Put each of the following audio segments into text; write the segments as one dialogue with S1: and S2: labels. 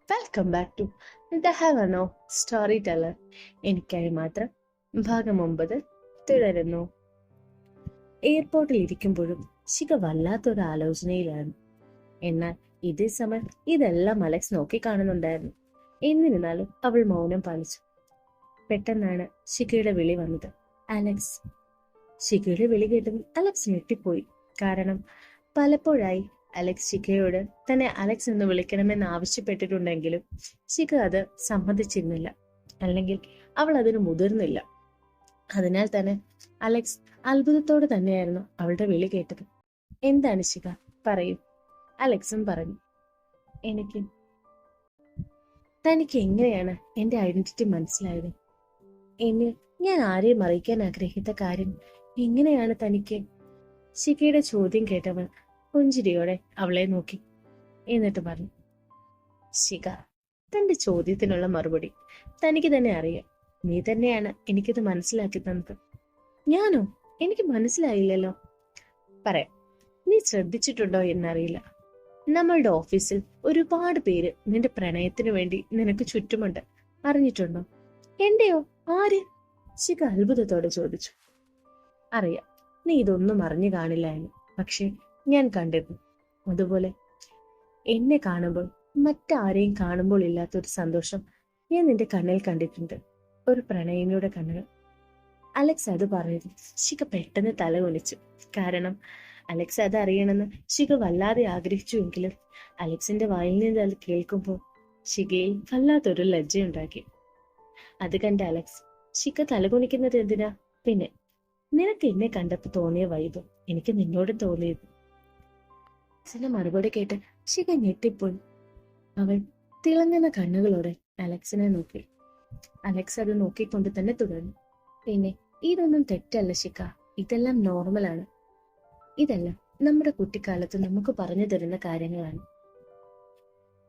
S1: Welcome back to the Heaveno story teller. എനിക്കായി മാത്രം ഭാഗം 9 തുടരുന്നു. എയർപോർട്ടിൽ ഇരിക്കുമ്പോഴും ശിഖ വല്ലാത്തൊരു ആലോചനയിലാണ്. എന്നാൽ ഇതേ സമയം ഇതെല്ലാം അലക്സ് നോക്കി കാണുന്നുണ്ടായിരുന്നു. എന്നിരുന്നാലും അവൾ മൗനം പാലിച്ചു. പെട്ടെന്നാണ് ശിഖയുടെ വിളി വന്നത്. അലക്സ്. ശിഖയുടെ വിളി കേട്ടതും അലക്സ് ഞെട്ടിപ്പോയി. കാരണം പലപ്പോഴായി അലക്സ് ശിഖയോട് തന്നെ അലക്സ് എന്ന് വിളിക്കണമെന്ന് ആവശ്യപ്പെട്ടിട്ടുണ്ടെങ്കിലും ശിഖ അത് സമ്മതിച്ചിരുന്നില്ല, അല്ലെങ്കിൽ അവൾ അതിന് മുതിർന്നില്ല. അതിനാൽ തന്നെ അലക്സ് അത്ഭുതത്തോടെ തന്നെയായിരുന്നു അവളുടെ വിളി കേട്ടത്. എന്താണ് ശിഖ, പറയൂ. അലക്സും പറഞ്ഞു. എനിക്ക് തനിക്ക് എങ്ങനെയാണ് എന്റെ ഐഡന്റിറ്റി മനസ്സിലായത്? എന്നിൽ ഞാൻ ആരെയും അറിയിക്കാൻ ആഗ്രഹിക്കുന്ന കാര്യം എങ്ങനെയാണ് തനിക്ക്? ശിഖയുടെ ചോദ്യം കേട്ടവൾ പുഞ്ചിരിയോടെ അവളെ നോക്കി. എന്നിട്ട് പറഞ്ഞു, ശിഖ, തന്റെ ചോദ്യത്തിനുള്ള മറുപടി തനിക്ക് തന്നെ അറിയാം. നീ തന്നെയാണ് എനിക്കിത് മനസ്സിലാക്കി തന്നത്. ഞാനോ? എനിക്ക് മനസ്സിലായില്ലല്ലോ. പറയാം. നീ ശ്രദ്ധിച്ചിട്ടുണ്ടോ എന്നറിയില്ല, നമ്മളുടെ ഓഫീസിൽ ഒരുപാട് പേര് നിന്റെ പ്രണയത്തിനു വേണ്ടി നിനക്ക് ചുറ്റുമുണ്ട്. അറിഞ്ഞിട്ടുണ്ടോ? എന്റെയോ? ആര്? ശിഖ അത്ഭുതത്തോടെ ചോദിച്ചു. അറിയാം, നീ ഇതൊന്നും അറിഞ്ഞു കാണില്ല എന്ന്. പക്ഷെ ഞാൻ കണ്ടിരുന്നു. അതുപോലെ എന്നെ കാണുമ്പോൾ മറ്റാരെയും കാണുമ്പോൾ ഇല്ലാത്തൊരു സന്തോഷം ഞാൻ നിന്റെ കണ്ണിൽ കണ്ടിട്ടുണ്ട്. ഒരു പ്രണയിനിയുടെ കണ്ണുകൾ. അലക്സ് അത് പറഞ്ഞത് ശിഖ പെട്ടെന്ന് തല കുനിച്ചു. കാരണം അലക്സ് അത് അറിയണമെന്ന് ശിഖ വല്ലാതെ ആഗ്രഹിച്ചുവെങ്കിലും അലക്സിന്റെ വായിൽ നിന്ന് അത് കേൾക്കുമ്പോൾ ശിഖയിൽ വല്ലാത്തൊരു ലജ്ജയുണ്ടാക്കി. അത് കണ്ട അലക്സ്, ശിഖ തലകുനിക്കുന്നത് എന്തിനാ? പിന്നെ നിനക്ക് എന്നെ കണ്ടപ്പോ തോന്നിയ വൈബ് എനിക്ക് നിന്നോട് തോന്നിയത്. അലക്സിന്റെ മറുപടി കേട്ട് ശിഖ ഞെട്ടിപ്പോയി. അവൾ തിളങ്ങുന്ന കണ്ണുകളോടെ അലക്സിനെ നോക്കി. അലക്സ് അത് നോക്കിക്കൊണ്ട് തന്നെ തുടർന്നു. പിന്നെ ഇതൊന്നും തെറ്റല്ല ശിഖ, ഇതെല്ലാം നോർമലാണ്. ഇതെല്ലാം നമ്മുടെ കുട്ടിക്കാലത്ത് നമുക്ക് പറഞ്ഞു തരുന്ന കാര്യങ്ങളാണ്.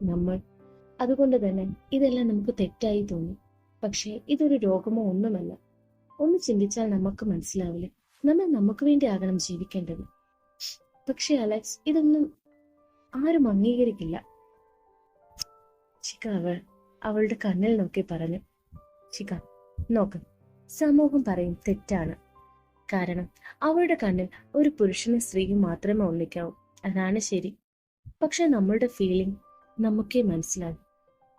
S1: നമ്മൾ അതുകൊണ്ട് തന്നെ ഇതെല്ലാം നമുക്ക് തെറ്റായി തോന്നും. പക്ഷെ ഇതൊരു രോഗമോ ഒന്നുമല്ല. ഒന്ന് ചിന്തിച്ചാൽ നമുക്ക് മനസ്സിലാവില്ല, നമ്മൾ നമുക്ക് വേണ്ടി ആകണം ജീവിക്കേണ്ടത്. പക്ഷെ അലക്സ്, ഇതൊന്നും ആരും അംഗീകരിക്കില്ല. ശിഖ അവളുടെ കണ്ണിൽ നോക്കി പറഞ്ഞു. ശിഖ, നോക്ക്, സമൂഹം പറയും തെറ്റാണ്. കാരണം അവളുടെ കണ്ണിൽ ഒരു പുരുഷനും സ്ത്രീയും മാത്രമേ ഒന്നിക്കാവൂ. അതാണ് ശരി. പക്ഷെ നമ്മളുടെ ഫീലിംഗ് നമുക്കേ മനസ്സിലാകും.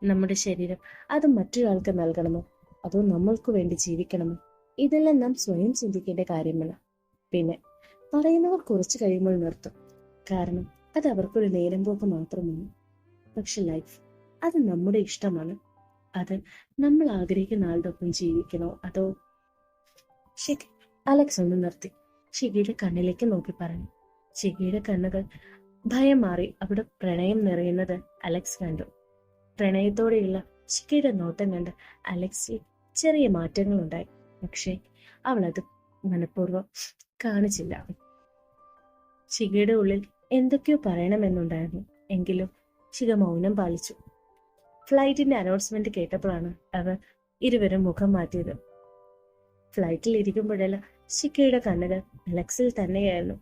S1: നമ്മുടെ ശരീരം അത് മറ്റൊരാൾക്ക് നൽകണമോ അതോ നമ്മൾക്ക് വേണ്ടി ജീവിക്കണമോ? ഇതെല്ലാം നാം സ്വയം ചിന്തിക്കേണ്ട കാര്യമല്ല. പിന്നെ പറയുന്നവർ കുറച്ചു കഴിയുമ്പോൾ നിർത്തും. കാരണം അത് അവർക്കൊരു നേരം പോക്ക് മാത്രമാണ്. പക്ഷെ ലൈഫ് അത് നമ്മുടെ ഇഷ്ടമാണ്. അത് നമ്മൾ ആഗ്രഹിക്കുന്ന ആളുടെ ഒപ്പം ജീവിക്കണോ അതോ? ശരി. അലക്സ് ഒന്ന് നിർത്തി ശിഖയുടെ കണ്ണിലേക്ക് നോക്കി പറഞ്ഞു. ശിഖയുടെ കണ്ണുകൾ ഭയം മാറി അവിടെ പ്രണയം നിറയുന്നത് അലക്സ് കണ്ടു. പ്രണയത്തോടെയുള്ള ശിഖയുടെ നോട്ടം കണ്ട് അലക്സിൽ ചെറിയ മാറ്റങ്ങൾ ഉണ്ടായി. പക്ഷെ അവൾ അത് മനഃപൂർവ്വം കാണിച്ചില്ല. ശിഖയുടെ ഉള്ളിൽ എന്തൊക്കെയോ പറയണമെന്നുണ്ടായിരുന്നു. എങ്കിലും ശിഖ മൗനം പാലിച്ചു. ഫ്ലൈറ്റിന്റെ അനൗൺസ്മെന്റ് കേട്ടപ്പോഴാണ് അവർ ഇരുവരും മുഖം മാറ്റിയത്. ഫ്ലൈറ്റിൽ ഇരിക്കുമ്പോഴെല്ലാം ശിഖയുടെ കണ്ണുകൾ അലക്സിൽ തന്നെയായിരുന്നു.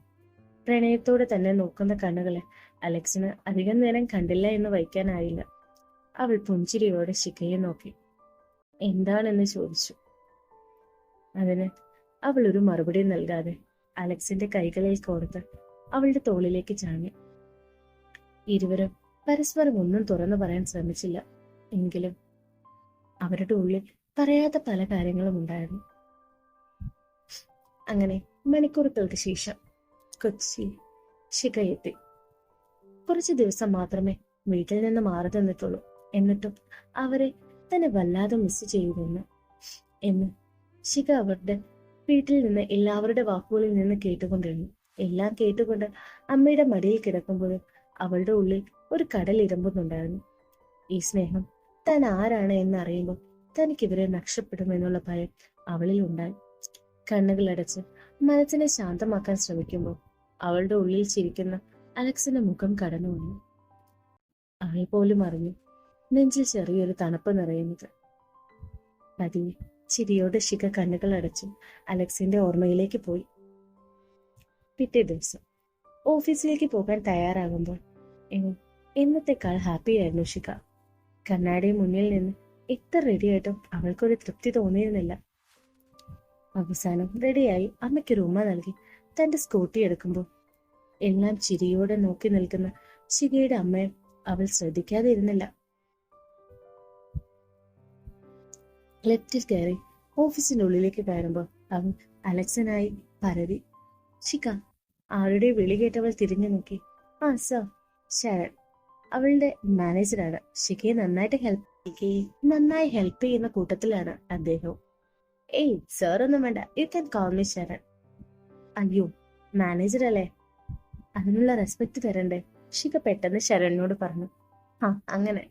S1: പ്രണയത്തോടെ തന്നെ നോക്കുന്ന കണ്ണുകളെ അലക്സിന് അധികം നേരം കണ്ടില്ല എന്ന് വയ്ക്കാനായില്ല. അവൾ പുഞ്ചിരിയോടെ ശിഖയെ നോക്കി. എന്താണെന്ന് ചോദിച്ചു. അതിന് അവൾ ഒരു മറുപടി നൽകാതെ അലക്സിന്റെ കൈകളിൽ കോർത്ത് അവളുടെ തോളിലേക്ക് ചാഞ്ഞു. ഇരുവരും പരസ്പരം ഒന്നും തുറന്നു പറയാൻ ശ്രമിച്ചില്ല. എങ്കിലും അവരുടെ ഉള്ളിൽ പറയാത്ത പല കാര്യങ്ങളും ഉണ്ടായിരുന്നു. അങ്ങനെ മണിക്കൂറുകൾക്ക് ശേഷം കൊച്ചി ശിഖ എത്തി. കുറച്ചു ദിവസം മാത്രമേ വീട്ടിൽ നിന്ന് മാറി തന്നിട്ടുള്ളൂ. എന്നിട്ടും അവരെ തന്നെ വല്ലാതെ മിസ് ചെയ്യുന്നു എന്ന് ശിഖ അവരുടെ വീട്ടിൽ നിന്ന് എല്ലാവരുടെ വാക്കുകളിൽ നിന്ന് കേട്ടുകൊണ്ടിരുന്നു. എല്ലാം കേട്ടുകൊണ്ട് അമ്മയുടെ മടിയിൽ കിടക്കുമ്പോഴും അവളുടെ ഉള്ളിൽ ഒരു കടൽ ഇരമ്പുന്നുണ്ടായിരുന്നു. ഈ സ്നേഹം താൻ ആരാണ് എന്ന് അറിയുമ്പോൾ തനിക്ക് ഇവരെ നഷ്ടപ്പെടുമെന്നുള്ള ഭയം അവളിൽ ഉണ്ടായി. കണ്ണുകൾ അടച്ച് മനസ്സിനെ ശാന്തമാക്കാൻ ശ്രമിക്കുമ്പോൾ അവളുടെ ഉള്ളിൽ ചിരിക്കുന്ന അലക്സിന്റെ മുഖം കടന്നു വന്നു. അവൾ പോലും അറിഞ്ഞു നെഞ്ചിൽ ചെറിയൊരു തണുപ്പ് നിറയുന്നത്. പതിയെ ചിരിയോടെ ശിഖ കണ്ണുകൾ അടച്ചു അലക്സിന്റെ ഓർമ്മയിലേക്ക് പോയി. പിറ്റേ ദിവസം ഓഫീസിലേക്ക് പോകാൻ തയ്യാറാകുമ്പോൾ എന്നത്തേക്കാൾ ഹാപ്പിയായിരുന്നു ശിഖ. കണ്ണാടി മുന്നിൽ നിന്ന് എത്ര റെഡിയായിട്ടും അവൾക്കൊരു തൃപ്തി തോന്നിയിരുന്നില്ല. അവസാനം റെഡിയായി അമ്മയ്ക്ക് ഒരു ഉമ്മ നൽകി തന്റെ സ്കൂട്ടി എടുക്കുമ്പോൾ എല്ലാം ചിരിയോടെ നോക്കി നിൽക്കുന്ന ശിഖയുടെ അമ്മയെ അവൾ ശ്രദ്ധിക്കാതെ ഇരുന്നില്ല. ലിഫ്റ്റിൽ കയറി ഓഫീസിന്റെ ഉള്ളിലേക്ക് കയറുമ്പോൾ അവൻ അലക്സനായി പരതി. ശിഖ, ആരുടെ വിളി കേട്ടവൾ തിരിഞ്ഞു നോക്കി. ആ സർ, ശരൺ, അവളുടെ മാനേജറാണ്. ശിഖയെ നന്നായി ഹെൽപ്പ് ചെയ്യുന്ന കൂട്ടത്തിലാണ് അദ്ദേഹവും. ഏയ് സർ ഒന്നും വേണ്ട, you can call me Sharan. അയ്യോ, മാനേജർ അല്ലേ, അതിനുള്ള റെസ്പെക്ട് തരണ്ടേ? ശിഖ പെട്ടെന്ന് ശരണിനോട് പറഞ്ഞു. ആ അങ്ങനെ.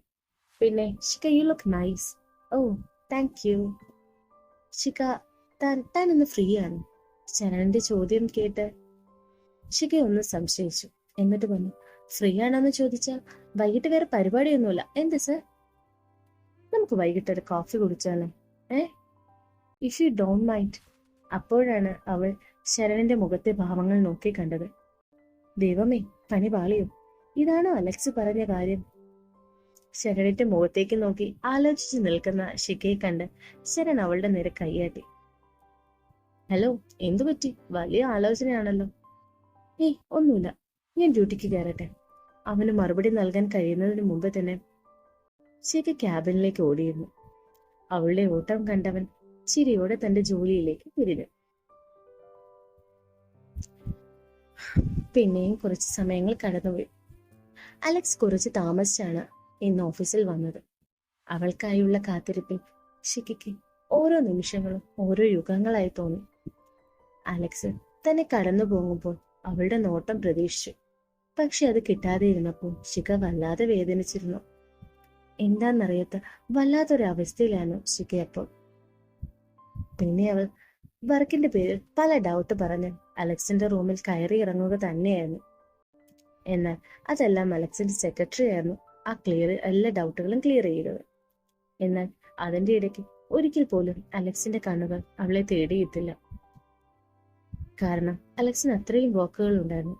S1: പിന്നെ ശിഖ, യു ലുക്ക് നൈസ്. ഓ താങ്ക് യു. ശിഖ, താൻ ഇന്ന് ഫ്രീ ആണ്? ശരണിന്റെ ചോദ്യം കേട്ട് ശിഖ ഒന്ന് സംശയിച്ചു. എന്നിട്ട് പറഞ്ഞു, ഫ്രീ ആണോന്ന് ചോദിച്ചാൽ വൈകിട്ട് വേറെ പരിപാടിയൊന്നുമില്ല. എന്ത് സർ? നമുക്ക് വൈകിട്ട് ഒരു കോഫി കുടിച്ചാലോ? If you don't mind. അപ്പോഴാണ് അവൾ ശരണിന്റെ മുഖത്തെ ഭാവങ്ങൾ നോക്കി കണ്ടത്. ദൈവമേ, പണി പാളിയോ? ഇതാണോ അലക്സ് പറഞ്ഞ കാര്യം? ശരണിന്റെ മുഖത്തേക്ക് നോക്കി ആലോചിച്ച് നിൽക്കുന്ന ശിഖയെ കണ്ട് ശരൺ അവളുടെ നേരെ കൈയാട്ടി. ഹലോ, എന്തു പറ്റി? വലിയ ആലോചനയാണല്ലോ. ഏയ് ഒന്നുമില്ല, ഞാൻ ഡ്യൂട്ടിക്ക് കയറട്ടെ. അവന് മറുപടി നൽകാൻ കഴിയുന്നതിന് മുമ്പ് തന്നെ ശിഖ ക്യാബിനിലേക്ക് ഓടിയിരുന്നു. അവളുടെ ഓട്ടം കണ്ടവൻ ചിരിയോടെ തന്റെ ജോലിയിലേക്ക് തിരിഞ്ഞു. പിന്നെയും കുറച്ച് സമയങ്ങൾ കടന്നുപോയി. അലക്സ് കുറച്ച് താമസിച്ചാണ് ഇന്ന് ഓഫീസിൽ വന്നത്. അവൾക്കായുള്ള കാത്തിരിപ്പിൽ ശിഖയ്ക്ക് ഓരോ നിമിഷങ്ങളും ഓരോ യുഗങ്ങളായി തോന്നി. അലക്സ് തന്നെ കടന്നു പോകുമ്പോൾ അവളുടെ നോട്ടം പ്രതീക്ഷിച്ചു. പക്ഷെ അത് കിട്ടാതെ ഇരുന്നപ്പോൾ ശിഖ വല്ലാതെ വേദനിച്ചിരുന്നു. എന്താന്നറിയാത്ത വല്ലാത്തൊരവസ്ഥയിലാണ് ശിഖ അപ്പോൾ. പിന്നെ അവൾ വർക്കിന്റെ പേരിൽ പല ഡൗട്ട് പറഞ്ഞ് അലക്സിന്റെ റൂമിൽ കയറി ഇറങ്ങുക തന്നെയായിരുന്നു. എന്നാൽ അതെല്ലാം അലക്സിന്റെ സെക്രട്ടറി ആയിരുന്നു എല്ലാ ഡൗട്ടുകളും ക്ലിയർ ചെയ്തത്. എന്നാൽ അതിന്റെ ഇടയ്ക്ക് ഒരിക്കൽ പോലും അലക്സിന്റെ കണ്ണുകൾ അവളെ തേടിയിട്ടില്ല. കാരണം അലക്സിന് അത്രയും വർക്കുകൾ ഉണ്ടായിരുന്നു.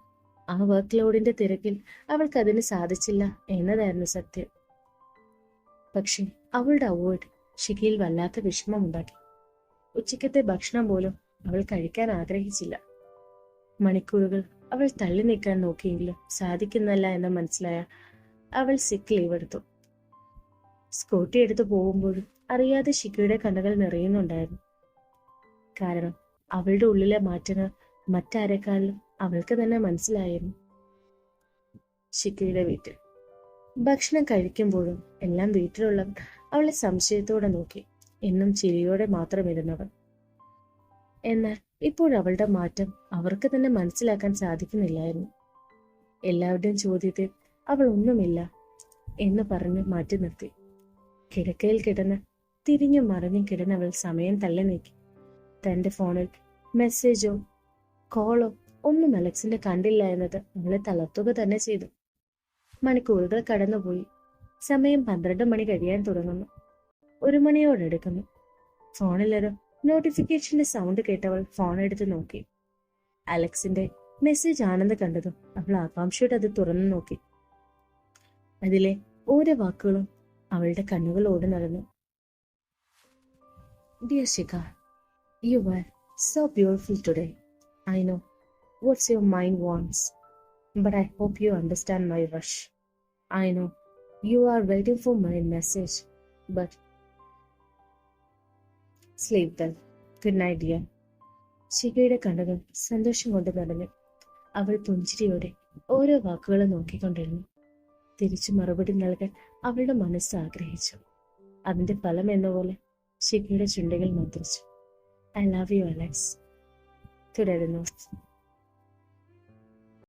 S1: ആ വർക്ക് ലോഡിന്റെ തിരക്കിൽ അവൾക്ക് അതിന് സാധിച്ചില്ല എന്നതായിരുന്നു സത്യം. പക്ഷെ അവളുടെ അവോയ്ഡ് ശിഖയിൽ വല്ലാത്ത വിഷമമുണ്ടാക്കി. ഉച്ചക്കത്തെ ഭക്ഷണം പോലും അവൾ കഴിക്കാൻ ആഗ്രഹിച്ചില്ല. മണിക്കൂറുകൾ അവൾ തള്ളി നീക്കാൻ നോക്കിയെങ്കിലും സാധിക്കുന്നില്ല എന്ന് മനസ്സിലായ അവൾ സിക്ക് ലീവ് എടുത്തു. സ്കൂട്ടി എടുത്തു പോകുമ്പോഴും അറിയാതെ ശിഖയുടെ കണ്ണുകൾ നിറയുന്നുണ്ടായിരുന്നു. കാരണം അവളുടെ ഉള്ളിലെ മാറ്റങ്ങൾ മറ്റാരെക്കാളും അവൾക്ക് തന്നെ മനസ്സിലായിരുന്നു. ശിഖയുടെ വീട്ടിൽ ഭക്ഷണം കഴിക്കുമ്പോഴും എല്ലാം വീട്ടിലുള്ളവർ അവളെ സംശയത്തോടെ നോക്കി. എന്നും ചിരിയോടെ മാത്രം ഇരുന്നവർ. എന്നാൽ ഇപ്പോഴവളുടെ മാറ്റം അവർക്ക് തന്നെ മനസ്സിലാക്കാൻ സാധിക്കുന്നില്ലായിരുന്നു. എല്ലാവരുടെയും ചോദ്യത്തിൽ അവൾ ഒന്നുമില്ല എന്ന് പറഞ്ഞ് മാറ്റി നിർത്തി. കിടക്കയിൽ കിടന്ന് തിരിഞ്ഞും മറിഞ്ഞും കിടന്നവൾ സമയം തള്ളി നീക്കി. തന്റെ ഫോണിൽ മെസ്സേജോ കോളോ ഒന്നും അലക്സിന്റെ കണ്ടില്ല എന്നത് അവളെ തളർത്തുക തന്നെ ചെയ്തു. മണിക്കൂറുകൾ കടന്നുപോയി. സമയം 12 മണി കഴിയാൻ തുടങ്ങുന്നു. 1 മണിയോടടുക്കുന്നു. ഫോണിലൊരു നോട്ടിഫിക്കേഷന്റെ സൗണ്ട് കേട്ടവൾ ഫോൺ എടുത്ത് നോക്കി. അലക്സിന്റെ മെസ്സേജ് ആണെന്ന് കണ്ടതും അവൾ ആകാംക്ഷയോടെ അത് തുറന്നു നോക്കി. അതിലെ ഓരോ വാക്കുകളും അവളുടെ കണ്ണുകളോട് നടന്നു. Dear Shikha, you were so beautiful today. I know what your mind wants, but I hope you understand my rush. I know you are waiting for my message, but sleep well. Good night, dear. ശിഖയുടെ കണ്ണുകൾ സന്തോഷം കൊണ്ട് നിറഞ്ഞു. അവൾ പുഞ്ചിരിയോടെ ഓരോ വാക്കുകളും നോക്കിക്കൊണ്ടിരുന്നു. തിരിച്ചു മറുപടി നൽകാൻ അവളുടെ മനസ്സ് ആഗ്രഹിച്ചു. അതിന്റെ ഫലം എന്ന പോലെ ശിഖയുടെ ചുണ്ടുകൾ മന്ത്രിച്ചു. I love you, Alex. തുടരുന്നു.